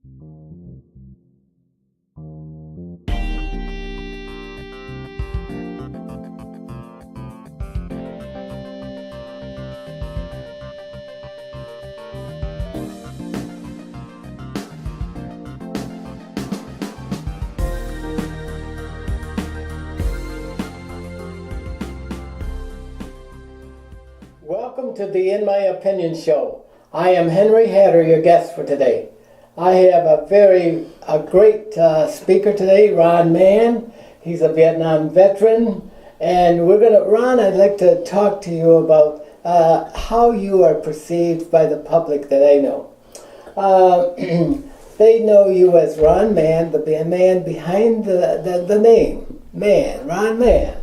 Welcome to the In My Opinion show. I am Henry Hatter, your guest for today. I have a great speaker today, Ron Mann. He's a Vietnam veteran, and Ron, I'd like to talk to you about how you are perceived by the public that I know. They know you as Ron Mann, the man behind the name, Mann, Ron Mann.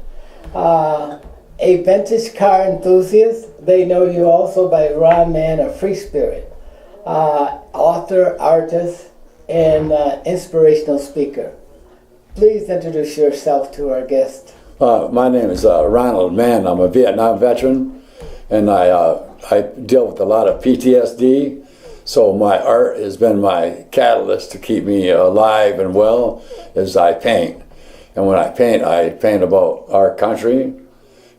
A vintage car enthusiast. They know you also by Ron Mann, a free spirit, author, artist, and inspirational speaker. Please introduce yourself to our guest. My name is Ronald Mann. I'm a Vietnam veteran, and I deal with a lot of PTSD. So my art has been my catalyst to keep me alive and well as I paint. And when I paint about our country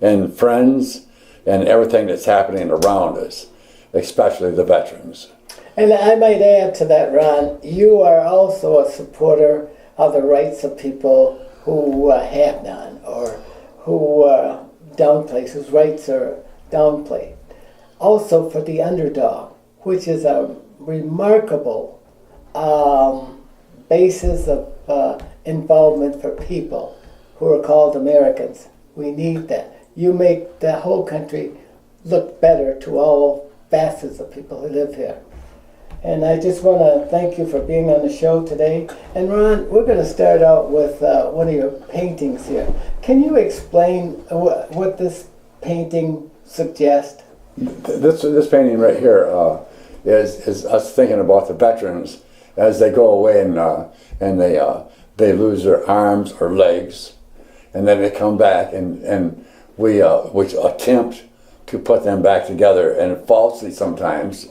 and friends and everything that's happening around us, especially the veterans. And I might add to that, Ron, you are also a supporter of the rights of people who have none, or who downplays, whose rights are downplayed. Also for the underdog, which is a remarkable basis of involvement for people who are called Americans. We need that. You make the whole country look better to all facets of people who live here. And I just want to thank you for being on the show today. And Ron, we're going to start out with one of your paintings here. Can you explain what this painting suggests? This painting right here is us thinking about the veterans as they go away and they lose their arms or legs, and then they come back and we attempt to put them back together, and falsely sometimes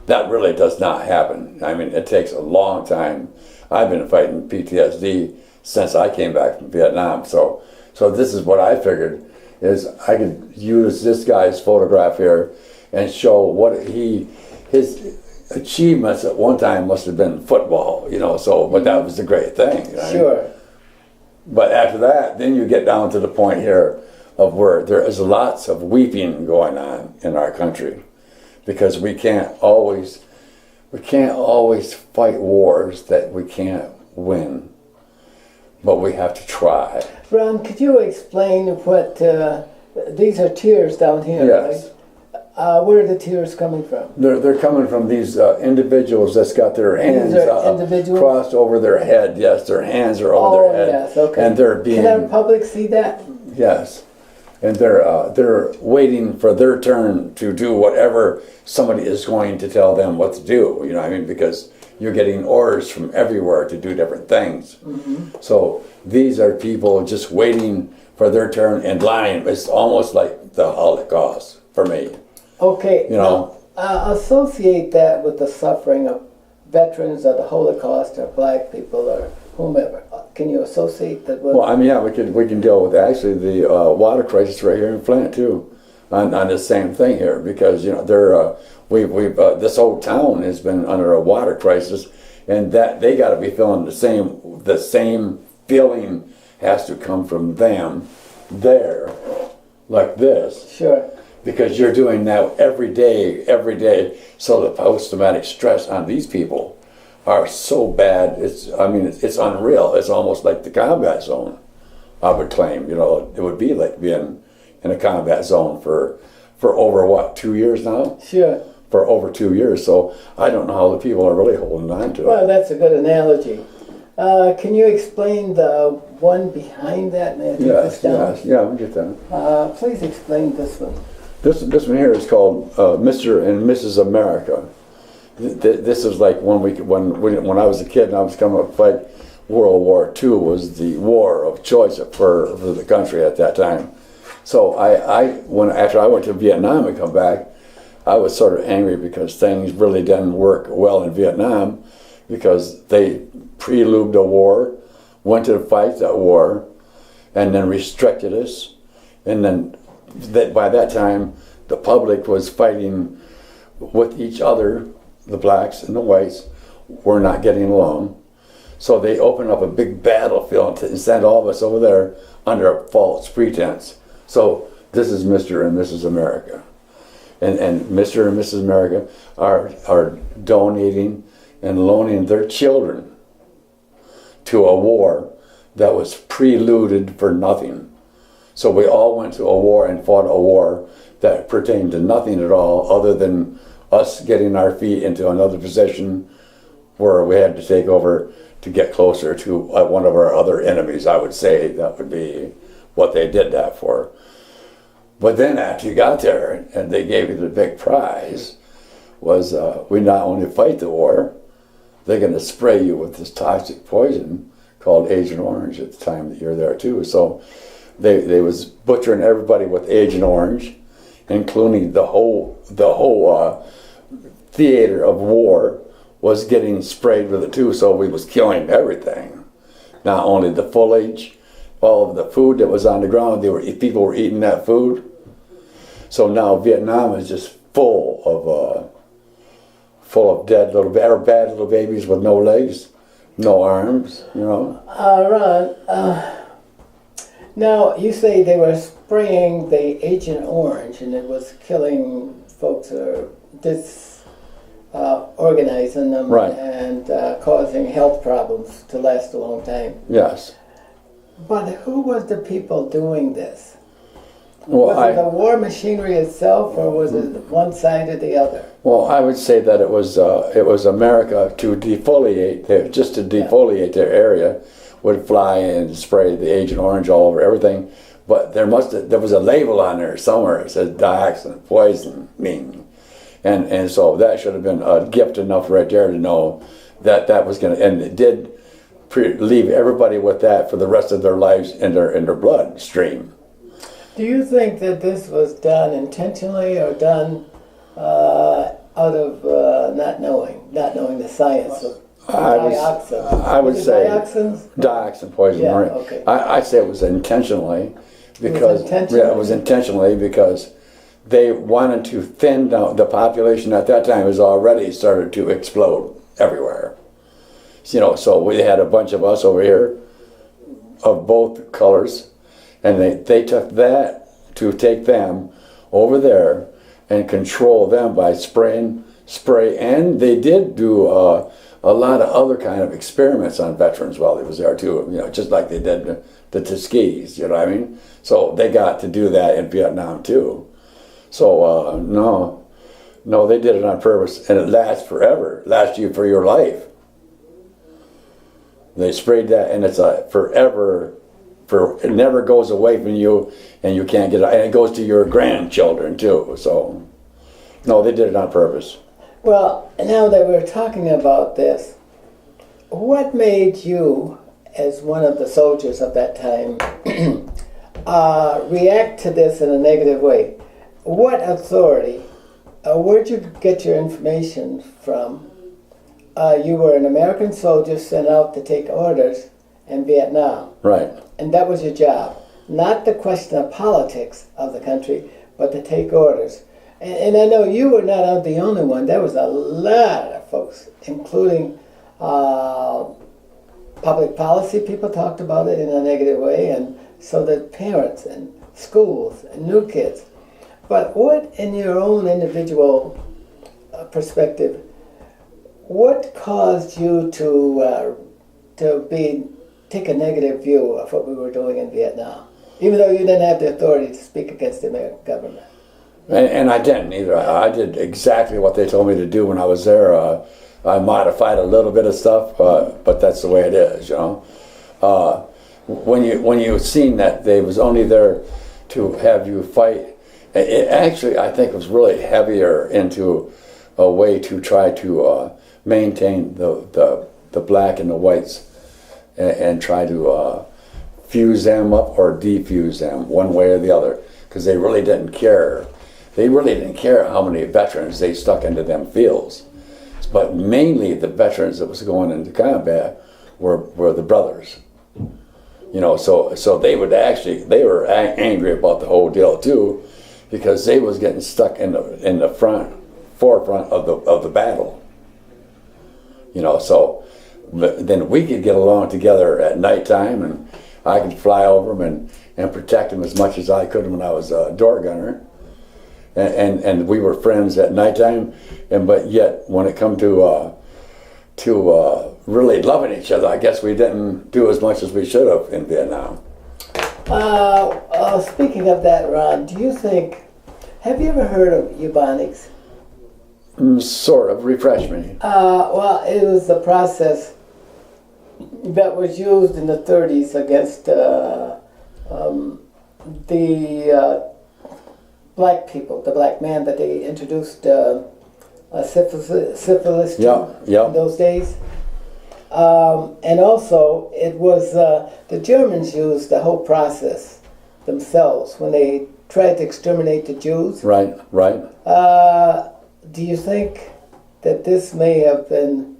that really does not happen. I mean, it takes a long time. I've been fighting PTSD since I came back from Vietnam, so this is what I figured, is I could use this guy's photograph here and show what his achievements at one time must have been football, but that was a great thing. Right? Sure. But after that, then you get down to the point here of where there is lots of weeping going on in our country, because we can't always fight wars that we can't win, but we have to try. Ron, could you explain what these are tears down here? Yes. Right? Where are the tears coming from? They're coming from these individuals that's got their hands crossed over their head. Yes, their hands are over their head. Yes, okay. And they're being. Can our public see that? Yes, and they're waiting for their turn to do whatever somebody is going to tell them what to do. You know what I mean? Because you're getting orders from everywhere to do different things. Mm-hmm. So these are people just waiting for their turn in line. It's almost like the Holocaust for me. Okay, now, associate that with the suffering of veterans of the Holocaust or black people or whomever. Can you associate that with? Well, I mean, yeah, we can deal with actually the water crisis right here in Flint too, on the same thing here, because this whole town has been under a water crisis, and that they got to be feeling the same feeling has to come from them there, like this. Sure. Because you're doing that every day. So the post-traumatic stress on these people are so bad. It's unreal. It's almost like the combat zone, I would claim. It would be like being in a combat zone for over 2 years now? Sure. For over 2 years. So I don't know how the people are really holding on to it. Well, that's a good analogy. Can you explain the one behind that? May I take this down? Yes, yeah, we'll get that. Please explain this one. This one here is called Mr. and Mrs. America. This is like when I was a kid and I was coming up to fight World War II, was the war of choice for the country at that time. So after I went to Vietnam and come back, I was sort of angry because things really didn't work well in Vietnam, because they preluded a war, went to fight that war, and then restricted us. And then by that time, the public was fighting with each other. The blacks and the whites were not getting along. So they opened up a big battlefield and sent all of us over there under a false pretense. So this is Mr. and Mrs. America. And Mr. and Mrs. America are donating and loaning their children to a war that was preluded for nothing. So we all went to a war and fought a war that pertained to nothing at all other than us getting our feet into another position where we had to take over to get closer to one of our other enemies. I would say that would be what they did that for. But then after you got there and they gave you the big prize, was we not only fight the war, they're going to spray you with this toxic poison called Agent Orange at the time that you're there too. So they was butchering everybody with Agent Orange, including the whole theater of war was getting sprayed with it too. So we was killing everything, not only the foliage, all of the food that was on the ground. People were eating that food. So now Vietnam is just full of dead little bad little babies with no legs, no arms. Ron, now you say they were spraying the Agent Orange and it was killing folks or organizing them, right, and causing health problems to last a long time. Yes. But who was the people doing this? Well, was it the war machinery itself, or was it one side or the other? Well, I would say that it was America to defoliate, their area, would fly and spray the Agent Orange all over everything. But there was a label on there somewhere that says dioxin, poisoning. And so that should have been a gift enough right there to know that was going to, and it did leave everybody with that for the rest of their lives in their bloodstream. Do you think that this was done intentionally or done out of not knowing the science of dioxin? I would say dioxins? Dioxin poisoning. Yeah, Right. okay. I'd say it was intentionally because it was intentionally because they wanted to thin down the population at that time was already started to explode everywhere. So we had a bunch of us over here of both colors, and they took that to take them over there and control them by spray, and they did do a lot of other kind of experiments on veterans while they was there too, just like they did the Tuskegee, you know what I mean? So they got to do that in Vietnam too. So no, they did it on purpose, and it lasts forever, lasts you for your life. They sprayed that, and it's a forever, it never goes away from you, and you can't get it, and it goes to your grandchildren too. So no, they did it on purpose. Well, now that we're talking about this, what made you, as one of the soldiers of that time, react to this in a negative way? What authority, where'd you get your information from? You were an American soldier sent out to take orders in Vietnam. Right. And that was your job. Not the question of politics of the country, but to take orders. And I know you were not the only one. There was a lot of folks, including public policy people talked about it in a negative way, and so did parents and schools and new kids. But what, in your own individual perspective, what caused you to take a negative view of what we were doing in Vietnam, even though you didn't have the authority to speak against the American government? And I didn't either. I did exactly what they told me to do when I was there. I modified a little bit of stuff, but that's the way it is, When you seen that they was only there to have you fight, it actually, I think, was really heavier into a way to try to maintain the black and the whites and try to fuse them up or defuse them one way or the other, because they really didn't care. They really didn't care how many veterans they stuck into them fields, but mainly the veterans that was going into combat were the brothers. You know, so they were angry about the whole deal too, because they was getting stuck in the forefront of the battle. You know, so then we could get along together at nighttime, and I could fly over them and protect them as much as I could when I was a door gunner. And we were friends at nighttime, but yet when it come to really loving each other, I guess we didn't do as much as we should have in Vietnam. Speaking of that, Ron, have you ever heard of eubonics? Sort of. Refresh me. Well, it was a process that was used in the 30s against the black people, the black man that they introduced syphilis to in those days. And also, it was the Germans used the whole process themselves when they tried to exterminate the Jews. Right. Do you think that this may have been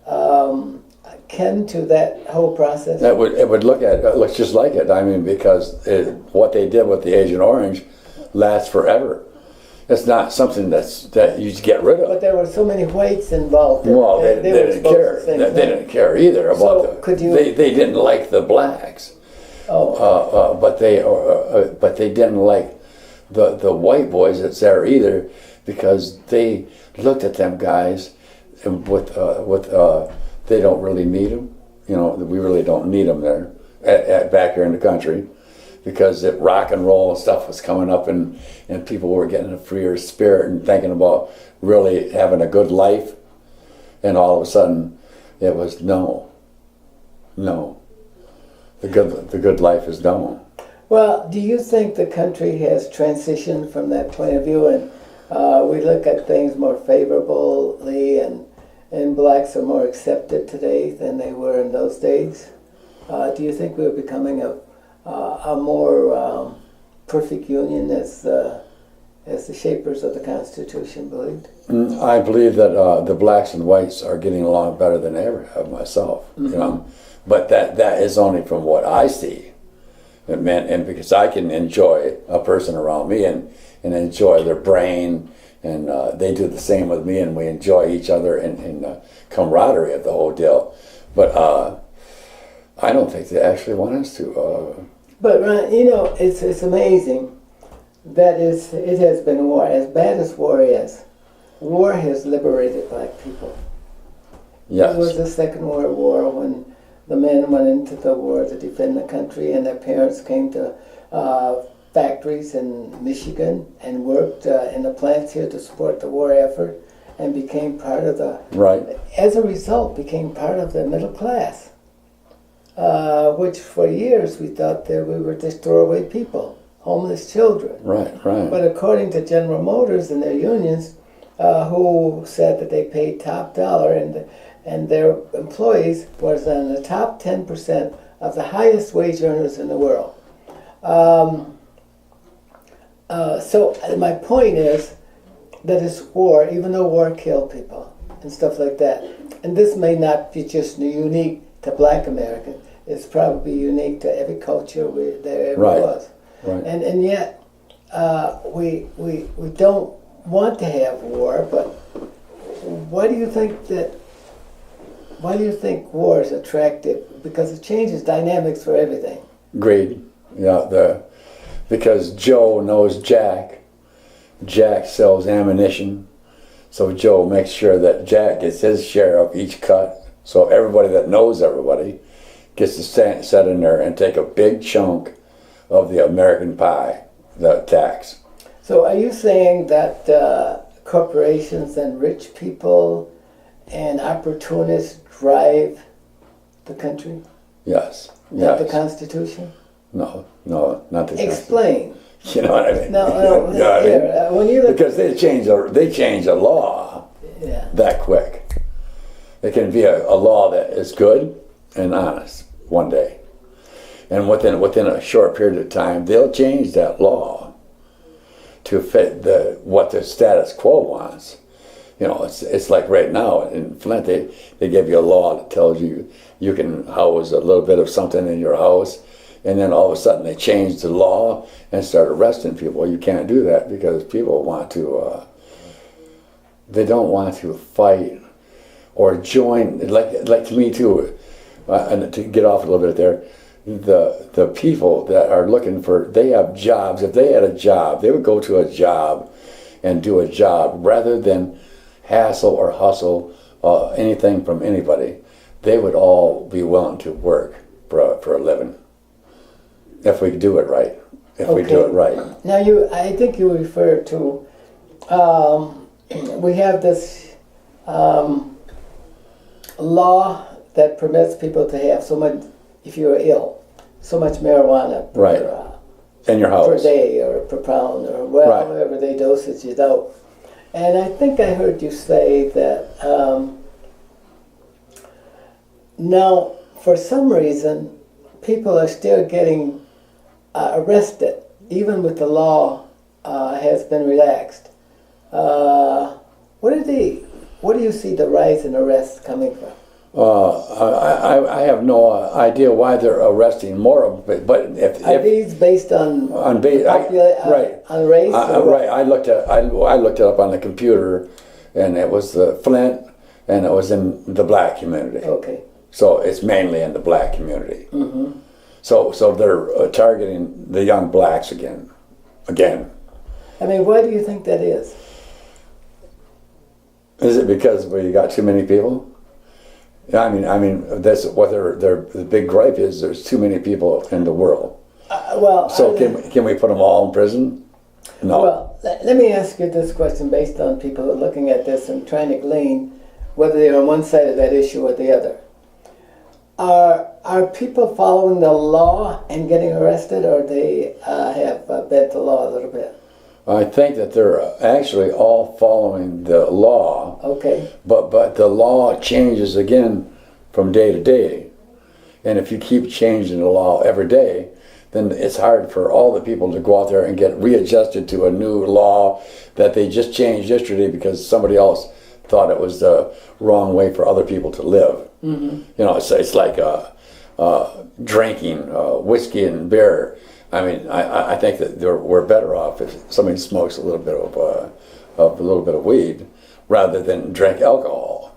akin to that whole process? It looks just like it. I mean, because what they did with the Agent Orange lasts forever. It's not something that you get rid of. But there were so many whites involved. Well, they didn't care. They didn't care either about They didn't like the blacks. But they didn't like the white boys that's there either, because they looked at them guys and they don't really need them. You know, we really don't need them there back here in the country, because the rock and roll and stuff was coming up, and people were getting a freer spirit and thinking about really having a good life, and all of a sudden it was no. The good life is no. Well, do you think the country has transitioned from that point of view, and we look at things more favorably, and blacks are more accepted today than they were in those days? Do you think we're becoming a more perfect union as the shapers of the Constitution believed? I believe that the blacks and whites are getting along better than I ever have myself. Mm-hmm. You know, but that is only from what I see, and because I can enjoy a person around me and enjoy their brain, and they do the same with me, and we enjoy each other and camaraderie of the whole deal. But I don't think they actually want us to. But Ron, you know, it's amazing that it has been war. As bad as war is, war has liberated black people. Yes. It was the Second World War when the men went into the war to defend the country, and their parents came to factories in Michigan and worked in the plants here to support the war effort, and became part of as a result, became part of the middle class. Which for years we thought that we were just throwaway people, homeless children. Right. But according to General Motors and their unions, who said that they paid top dollar, and their employees was in the top 10% of the highest wage earners in the world. So my point is that it's war, even though war killed people and stuff like that. And this may not be just unique to black Americans. It's probably unique to every culture there ever was. Right. And yet we don't want to have war, but why do you think war is attractive? Because it changes dynamics for everything. Greed. Yeah, because Joe knows Jack. Jack sells ammunition, so Joe makes sure that Jack gets his share of each cut. So everybody that knows everybody gets to sit in there and take a big chunk of the American pie, the tax. So are you saying that corporations and rich people and opportunists drive the country? Yes. Not the Constitution? No, not the Constitution. Explain. You know what I mean? No. You know what I mean? When you look because they change a law that quick. It can be a law that is good and honest one day, and within a short period of time, they'll change that law to fit what the status quo wants. it's like right now in Flint, they give you a law that tells you can house a little bit of something in your house, and then all of a sudden they change the law and start arresting people. Well, you can't do that because people want to, they don't want to fight or join, like to me too, and to get off a little bit there, the people that are looking for, they have jobs. If they had a job, they would go to a job and do a job rather than hassle or hustle anything from anybody. They would all be willing to work for a living if we do it right. If we do it right. Now, I think you referred to, we have this law that permits people to have so much, if you're ill, so much marijuana per, in your house, per day or per pound or whatever they dosage it out. And I think I heard you say that now, for some reason, people are still getting arrested, even with the law has been relaxed. Where do you see the rise in arrests coming from? I have no idea why they're arresting more, but if are these based on race? Right. I looked it up on the computer, and it was Flint, and it was in the black community. Okay. So it's mainly in the black community. Mm-hmm. So they're targeting the young blacks again. I mean, why do you think that is? Is it because we got too many people? I mean, that's what the big gripe is. There's too many people in the world. So can we put them all in prison? No. Well, let me ask you this question based on people who are looking at this and trying to glean whether they're on one side of that issue or the other. Are people following the law and getting arrested, or they have bent the law a little bit? I think that they're actually all following the law. Okay. But the law changes again from day to day. And if you keep changing the law every day, then it's hard for all the people to go out there and get readjusted to a new law that they just changed yesterday because somebody else thought it was the wrong way for other people to live. Mm-hmm. It's like drinking whiskey and beer. I mean, I think that we're better off if somebody smokes a little bit of weed rather than drink alcohol.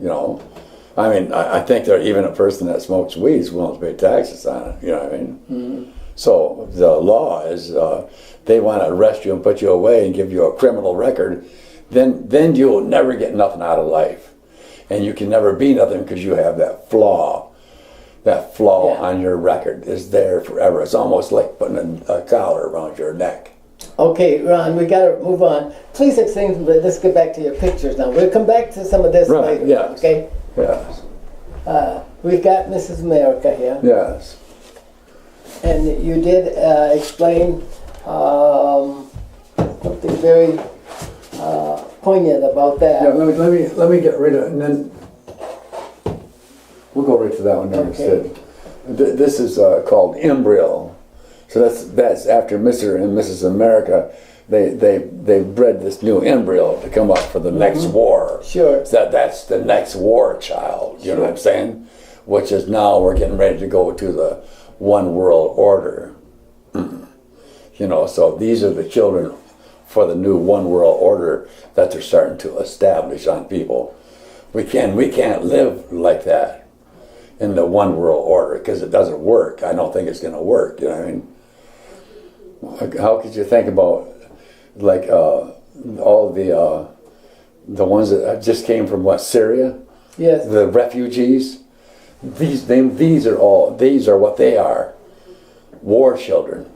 I mean, I think that even a person that smokes weed is willing to pay taxes on it. You know what I mean? Mm-hmm. So the law is they want to arrest you and put you away and give you a criminal record. Then you'll never get nothing out of life, and you can never be nothing because you have that flaw. That flaw on your record is there forever. It's almost like putting a collar around your neck. Okay, Ron, we got to move on. Please explain. Let's get back to your pictures now. We'll come back to some of this later. Yes. Okay. Yes. We've got Mrs. America here. Yes. And you did explain something very poignant about that. Yeah. Let me get rid of it, and then we'll go right to that one there instead. This is called embryo. So that's after Mr. and Mrs. America. They bred this new embryo to come up for the next war. Sure. So that's the next war child. You know what I'm saying? Which is now we're getting ready to go to the one world order. So these are the children for the new one world order that they're starting to establish on people. We can't live like that in the one world order because it doesn't work. I don't think it's going to work. You know what I mean? How could you think about like all of the ones that just came from Syria? Yes. The refugees. These are what they are. War children.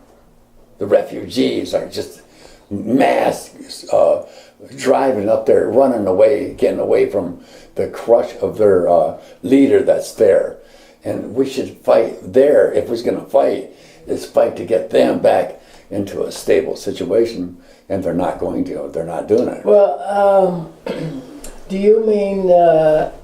The refugees are just mass driving up there, running away, getting away from the crush of their leader that's there. And we should fight there. If we're going to fight, is fight to get them back into a stable situation. And they're not going to. They're not doing it. Well, do you mean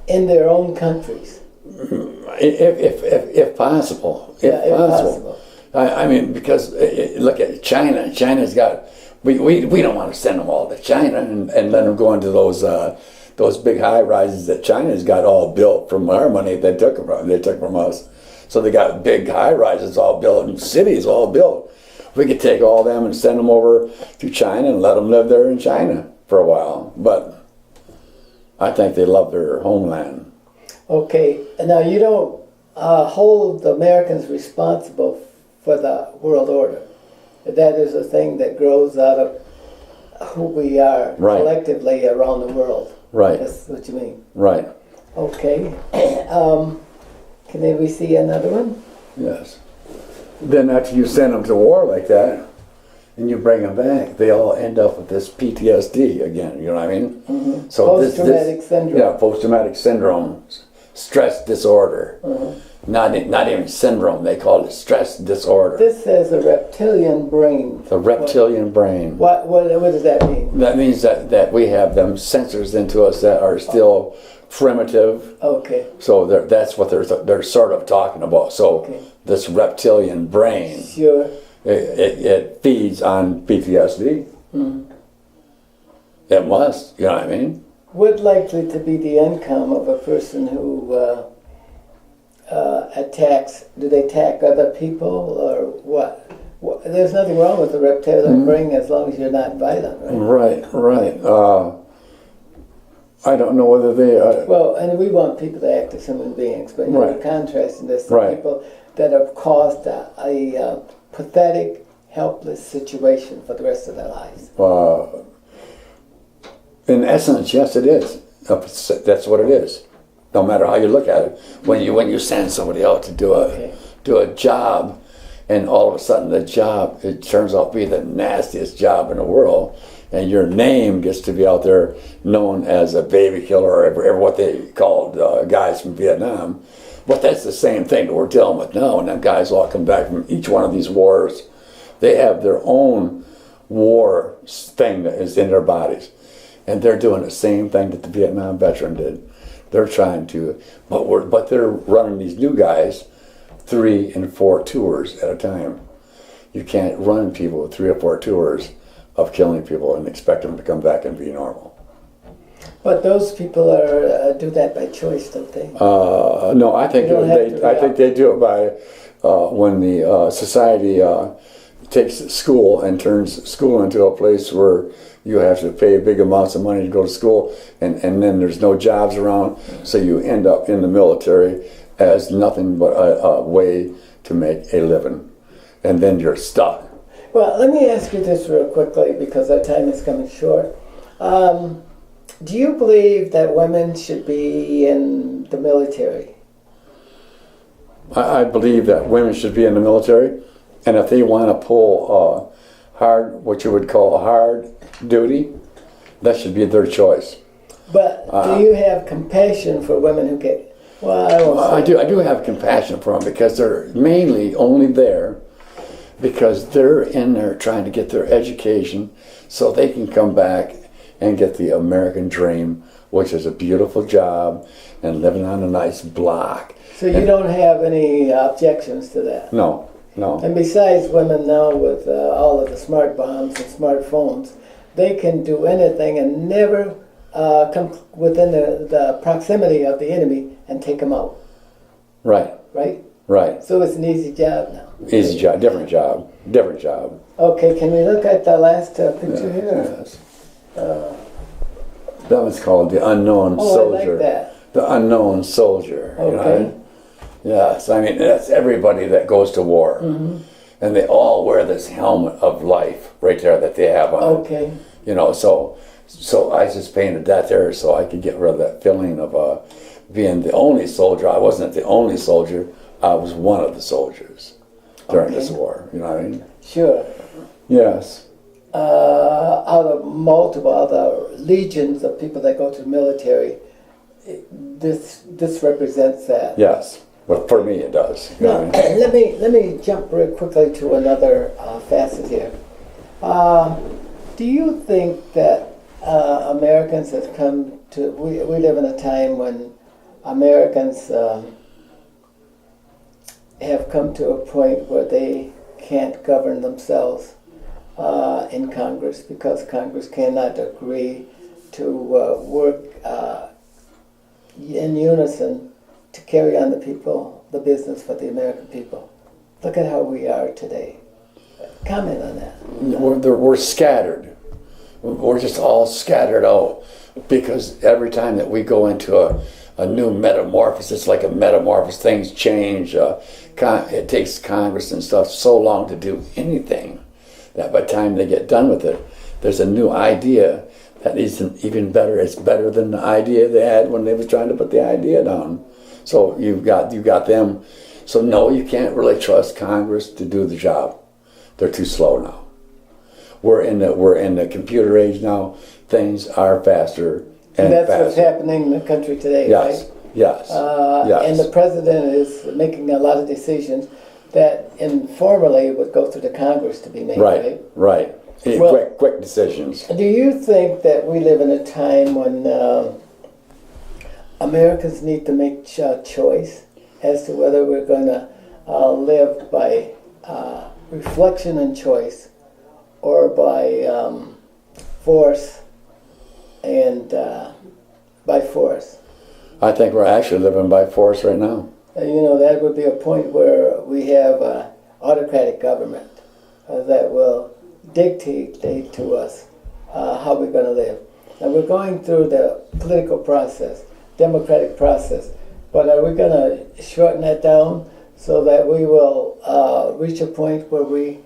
in their own countries? If possible. If possible. I mean, because look at China. China's got. We don't want to send them all to China and let them go into those those big high rises that China's got all built from our money they took from us. So they got big high rises all built and cities all built. We could take all them and send them over to China and let them live there in China for a while. But I think they love their homeland. Okay, now you don't hold the Americans responsible for the world order. That is a thing that grows out of who we are collectively around the world. Right. That's what you mean. Right. Okay. Can we see another one? Yes. Then after you send them to war like that, and you bring them back, they all end up with this PTSD again. You know what I mean? Mm-hmm. So post-traumatic syndrome. Yeah, post-traumatic syndrome, stress disorder. Mm-hmm. Not even syndrome. They call it stress disorder. This says a reptilian brain. The reptilian brain. What does that mean? That means that we have them sensors into us that are still primitive. Okay. So that's what they're sort of talking about. So this reptilian brain. Sure. It feeds on PTSD. Mm-hmm. It must, you know what I mean? What likely to be the income of a person who attacks? Do they attack other people or what? There's nothing wrong with the reptilian brain as long as you're not violent, right? Right. I don't know whether they... well, and we want people to act as human beings, but you're contrasting this to people that have caused a pathetic, helpless situation for the rest of their lives. In essence, yes, it is. That's what it is. No matter how you look at it, when you send somebody out to do a job, and all of a sudden the job it turns out to be the nastiest job in the world, and your name gets to be out there known as a baby killer or what they called guys from Vietnam. But that's the same thing that we're dealing with now, and them guys all come back from each one of these wars. They have their own war thing that is in their bodies. And they're doing the same thing that the Vietnam veteran did. They're trying to, but they're running these new guys 3 and 4 tours at a time. You can't run people with 3 or 4 tours of killing people and expect them to come back and be normal. But those people do that by choice, don't they? No, I think they do it by when the society takes school and turns school into a place where you have to pay big amounts of money to go to school, and then there's no jobs around, so you end up in the military as nothing but a way to make a living, and then you're stuck. Well, let me ask you this real quickly because our time is coming short. Do you believe that women should be in the military? I believe that women should be in the military, and if they want to pull what you would call hard duty, that should be their choice. But do you have compassion for women who get? Well, I do have compassion for them because they're mainly only there because they're in there trying to get their education so they can come back and get the American dream, which is a beautiful job and living on a nice block. So you don't have any objections to that? No. And besides, women now with all of the smart bombs and smartphones, they can do anything and never come within the proximity of the enemy and take them out. Right. So it's an easy job now. Easy job, different job. Okay, can we look at the last picture here? Yes. That was called The Unknown Soldier. I like that. The Unknown Soldier. Okay. You know what I mean? Yes, I mean, that's everybody that goes to war. Mm-hmm. And they all wear this helmet of life right there that they have on. Okay. You know, so I just painted that there so I could get rid of that feeling of being the only soldier. I wasn't the only soldier. I was one of the soldiers during this war. You know what I mean? Sure. Yes. Out of multiple other legions of people that go to the military, this represents that. Yes. But for me, it does. You know what I mean? Let me jump real quickly to another facet here. Do you think that Americans have come to? We live in a time when Americans have come to a point where they can't govern themselves in Congress because Congress cannot agree to work in unison to carry on the business for the American people. Look at how we are today. Comment on that. We're scattered. We're just all scattered out because every time that we go into a new metamorphosis, like a metamorphosis, things change. It takes Congress and stuff so long to do anything that by the time they get done with it, there's a new idea that is even better. It's better than the idea they had when they was trying to put the idea down. So you've got them. So no, you can't really trust Congress to do the job. They're too slow now. We're in the computer age now. Things are faster and that's faster. what's happening in the country today, Yes, right? yes, yes. And the president is making a lot of decisions that informally would go through the Congress to be made, right? Right. Well, Quick decisions. Do you think that we live in a time when Americans need to make a choice as to whether we're going to live by reflection and choice or by force and by force? I think we're actually living by force right now. That would be a point where we have an autocratic government that will dictate to us how we're going to live. And we're going through the political process, democratic process, but are we going to shorten that down so that we will reach a point where we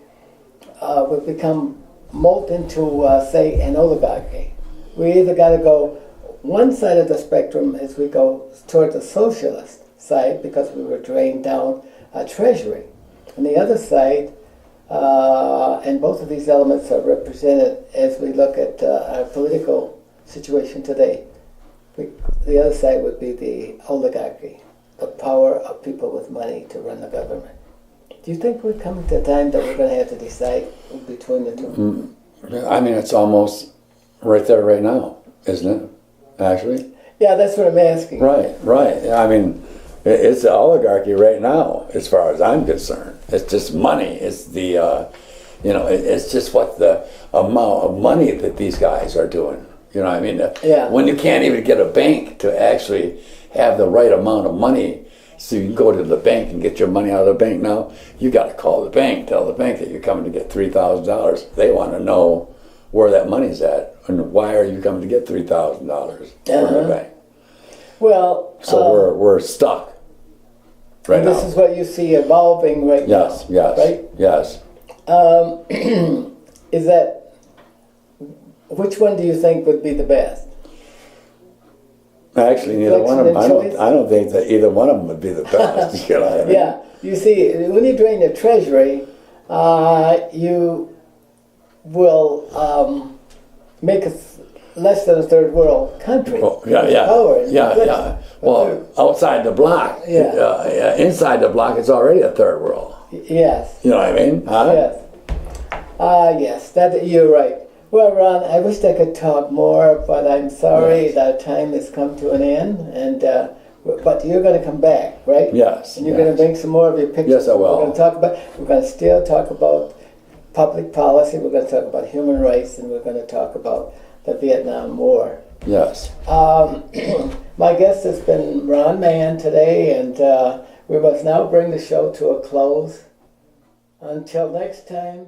will become molt into, say, an oligarchy? We either got to go one side of the spectrum as we go toward the socialist side because we were drained down a treasury. On the other side, and both of these elements are represented as we look at our political situation today. The other side would be the oligarchy, the power of people with money to run the government. Do you think we're coming to a time that we're going to have to decide between the two? I mean, it's almost right there right now, isn't it, actually? Yeah, that's what I'm asking. Right. I mean, it's the oligarchy right now, as far as I'm concerned. It's just money. It's the, it's just what the amount of money that these guys are doing. You know what I mean? Yeah. When you can't even get a bank to actually have the right amount of money so you can go to the bank and get your money out of the bank now, you got to call the bank, tell the bank that you're coming to get $3,000. They want to know where that money's at and why are you coming to get $3,000 from the bank. Well, so we're stuck right now. This is what you see evolving right now. Yes, right? Yes. Is that, which one do you think would be the best? Actually, neither one of them. I don't think that either one of them would be the best. You know what I mean? Yeah, you see, when you drain the treasury, you will make us less than a third world country. Well, yeah. Well, outside the block, inside the block, it's already a third world. Yes. You know what I mean? Huh? Yes. Yes, that you're right. Well, Ron, I wish I could talk more, but I'm sorry that time has come to an end. And but you're going to come back, right? Yes. And you're going to bring some more of your pictures. Yes, I will. We're going to still talk about public policy. We're going to talk about human rights, and we're going to talk about the Vietnam War. Yes. My guest has been Ron Mann today, and we must now bring the show to a close. Until next time.